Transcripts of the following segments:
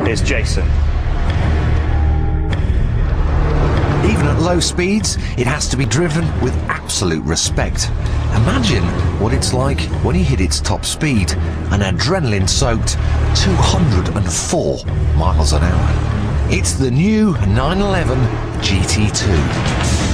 Here's Jason. Even at low speeds, it has to be driven with absolute respect. Imagine what it's like when you hit its top speed, an adrenaline-soaked 204 miles an hour. It's the new 911 GT2.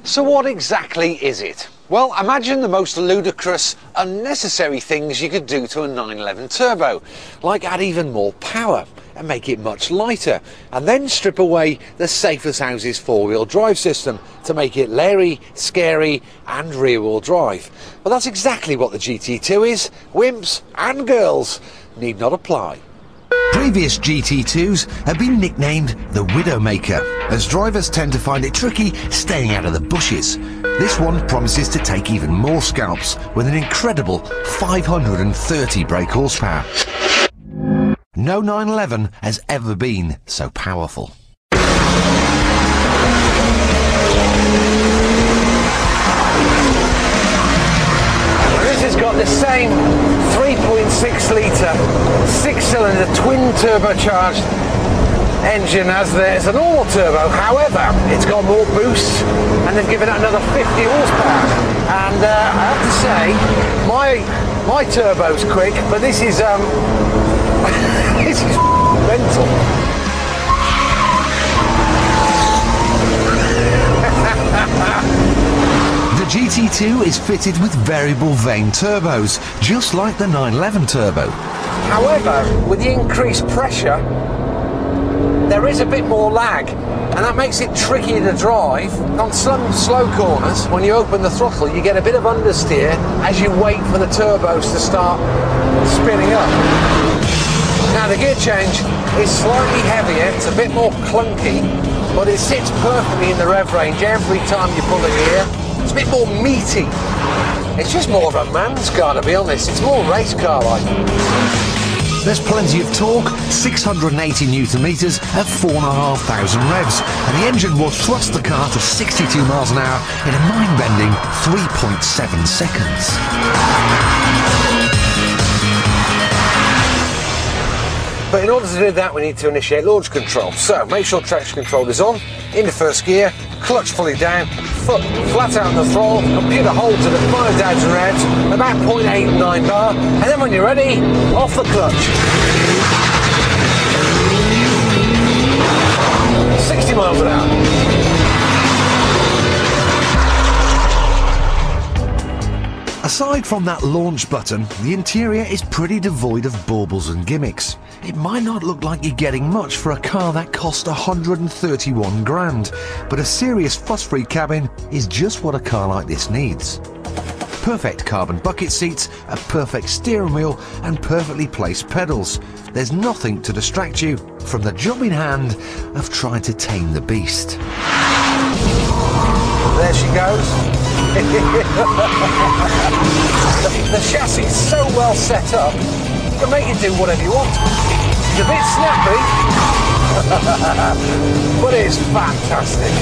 So what exactly is it? Well, imagine the most ludicrous, unnecessary things you could do to a 911 Turbo, like add even more power and make it much lighter, and then strip away the safe as houses four-wheel drive system to make it leery, scary and rear-wheel drive. Well, that's exactly what the GT2 is. Wimps and girls need not apply. Previous GT2s have been nicknamed the Widowmaker, as drivers tend to find it tricky staying out of the bushes. This one promises to take even more scalps with an incredible 530 brake horsepower. No 911 has ever been so powerful. This has got the same 3.6 litre, 6-cylinder, twin turbocharged engine as the normal turbo. However, it's got more boost and they've given it another 50 horsepower. And I have to say, my turbo's quick, but this is this is mental. The GT2 is fitted with variable vane turbos, just like the 911 Turbo. However, with the increased pressure, there is a bit more lag, and that makes it trickier to drive. On some slow corners, when you open the throttle, you get a bit of understeer as you wait for the turbos to start spinning up. Now the gear change is slightly heavier, it's a bit more clunky, but it sits perfectly in the rev range every time you pull the gear. It's a bit more meaty. It's just more of a man's car, to be honest. It's more race car like. There's plenty of torque, 680 newton meters at 4,500 revs, and the engine will thrust the car to 62 miles an hour in a mind-bending 3.7 seconds. But in order to do that, we need to initiate launch control. So make sure traction control is on, into first gear, clutch fully down, foot flat out on the throttle, computer hold to the 5,000 revs, about 0.89 bar, and then when you're ready, off the clutch. 60 miles an hour. Aside from that launch button, the interior is pretty devoid of baubles and gimmicks. It might not look like you're getting much for a car that cost 131 grand, but a serious fuss-free cabin is just what a car like this needs. Perfect carbon bucket seats, a perfect steering wheel and perfectly placed pedals. There's nothing to distract you from the job in hand of trying to tame the beast. There she goes. The chassis is so well set up, you can make it do whatever you want. It's a bit snappy, but it's fantastic.